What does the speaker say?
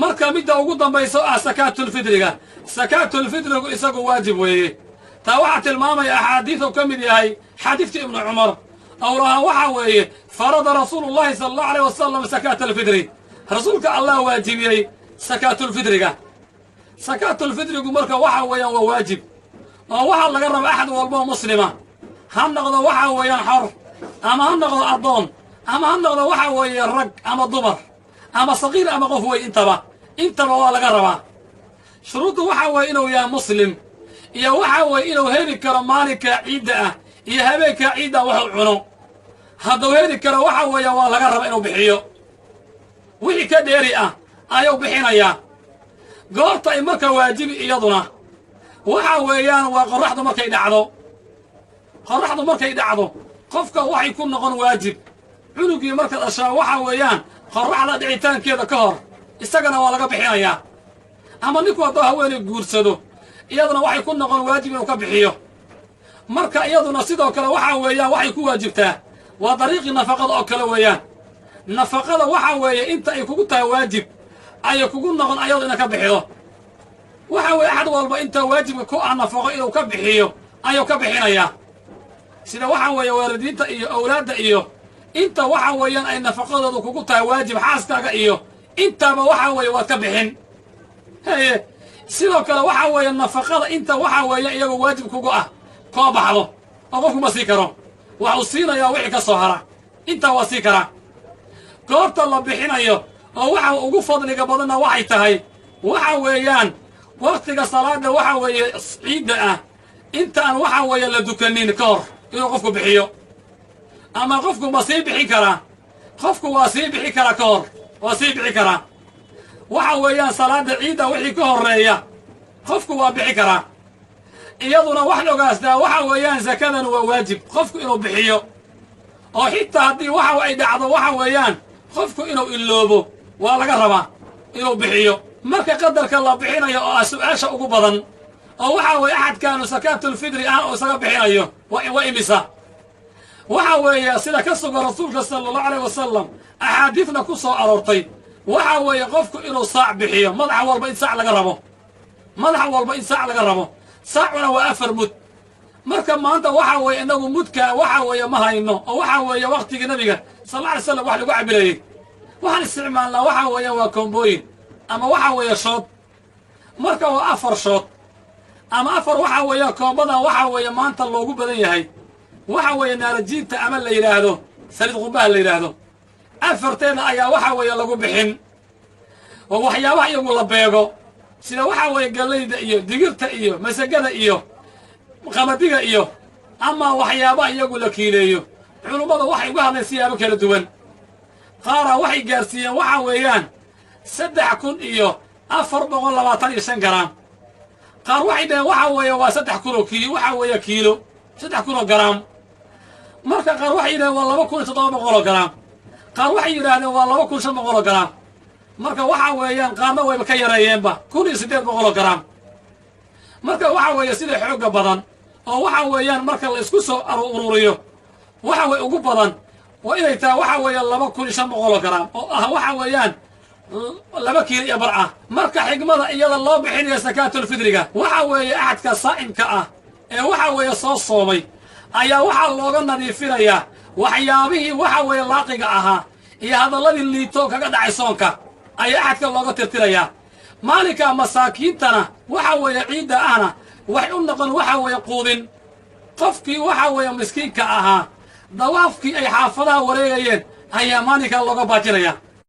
marka midda ugu dambayso sakaatul fidriga sakaatul fidrigu isagu waajib weeye taa waxa tilmaamaya axaadiisu ka mid yahay xadiidka ibnu cumar awlaha waxa weeye farada rasuulullaahi sala allahu alayh wasalam sakaatul fidri rasuulka allah waajibiyey sakaatul fidriga sakaatul fidrigu marka waxa weeyaan waa waajib oo waxa laga raba axad walbo muslima ha noqdo waxa weeyaan xor ama ha noqdo addoon ama ha noqdo waxa weeye rag ama dumar ama saqiir ama qof wey intaba waa laga rabaa shuruuddu waxa weeye inuu yahay muslim iyo waxa weeye inuu heli karo maalinka ciidda ah iyo habeenka ciidda wuxuu cuno hadduu heli karo waxa weeye waa laga raba inuu bixiyo wixii ka dheeri ah ayuu bixinayaa goorta ay marka waajibi iyaduna waxa weeyaan waa qorraxdu markay dhacdo qofka waxay ku noqon waajib cunugii marka dhashaa waxa weeyaan qorraxda dhicitaankeeda ka hor isagana waa laga bixinayaa ama ninku hadduu haweenay guursado iyaduna waxay ku noqon waajib inuu ka bixiyo marka iyaduna sidoo kale waxa weeyaan waxay ku waajibtaa waa dariiqii nafaqada oo kale weeyaan nafaqada waxa weeye inta ay kugu tahay waajib ayay kugu noqon ayadu ina ka bixido waxa weeye axad walba inta waajibka ku ah nafaqo inuu ka bixiyo ayuu ka bixinayaa sida waxa weeye waalidiinta iyo awlaadda iyo inta waxa weeyaan ay nafaqadoodu kugu tahay waajib xaaskaaga iyo intaba waxa weeye waad ka bixin haye sidoo kale waxa weeye nafaqada inta waxa weeye iyagu waajib kugu ah koo baxdo oo qofku ma sii karo waxuu siinayaa wixii ka soo hara intaa waa sii karaa goorta la bixinayo oo waxa ugu fadliga badanna waxay tahay waxa weeyaan waqtiga salaada waxa weeye ciidda ah intaan waxa weeye la dukanin ka hor inuu qofku bixiyo ama qofku ma sii bixin karaa qofku waa sii bixi karaa ka hor waa sii bixi karaa waxa weeyaan salaada ciidda wixii ka horreeya qofku waa bixi karaa iyaduna wax ogaastaa waxa weeyaan sakadan waa waajib qofku inuu bixiyo oo xitaa haddii waxa ay dhacdo waxa weeyaan qofku inuu iloobo waa laga rabaa inuu bixiyo marka qadarka la bixinayo oo ah su-aasha ugu badan oo waxa weeye axadkaanu sakaatul fidri ah oo isaga bixinayo waa imisa waxa weeye sida ka sugan rasuulka sala allahu alayh wasalam axaadiidna ku soo aroortay waxa weeye qofku inuu saac bixiyo madax walba in saac laga rabo saacuna waa 4 mud marka maanta waxa weeye inagu mudka waxa weeye ma hayno oo waxa weeye waqtigii nabiga sallallahu alayhi wasallam wax lagu cabilayay waxaan isticmaalnaa waxa weeye waa kombooyin ama waxa weeye shood marka waa 4 shood ama 4 waxa weeye koombadan waxa weeye maanta loogu badan yahay waxa weeye naarajiinta ama la yiraahdo saliid qumbaha la yiraahdo afarteena ayaa waxa weeye lagu bixin oo waxyaabaha iyagu la beego sida waxa weeye galeyda iyo digirta iyo masagada iyo qamadiga iyo ama waxyaabaha iyagu la kiileeyo culummadu waxay uga hadleen siyaabo kala duwan qaara waxay gaarsiiyeen waxa weeyaan 3,425 garaam qaar waxay dhaheen waxa weeye waa 3 kilo waxa weeye kiilo 3 kilo garaam marka qaar waxay yidhahdeen waa 2,700 garaam qaar waxay yidhaahdeen waa 2,500 garaam marka waxa weeyaan qaarna wayba ka yareeyeenba 1,800 garaam marka waxa weeye sida xooga badan oo waxa weeyaan marka la isku soo ururiyo waxa weeye ugu badan waa inay tahay waxa weeye 2,500 garaam oo ah waxa weeyaan 2 kiilo iyo bar ah marka xigmada iyada loo bixinayo sakaatul fidriga waxa weeye axadka saa'imka ah ee waxa weeye soo soomay ayaa waxa looga nadiifinayaa waxyaabihii waxa weeye laaqiga ahaa iyo hadalladii liito kaga dhacay soonka ayaa axadka looga tirtirayaa maalinka masaakiintana waxa weeye ciidda ahna wax u noqon waxa weeye quudin qofkii waxa weeye miskiinka ahaa dawaafkii ay xaafadaha wareegayeen ayaa maalinka looga baajinayaa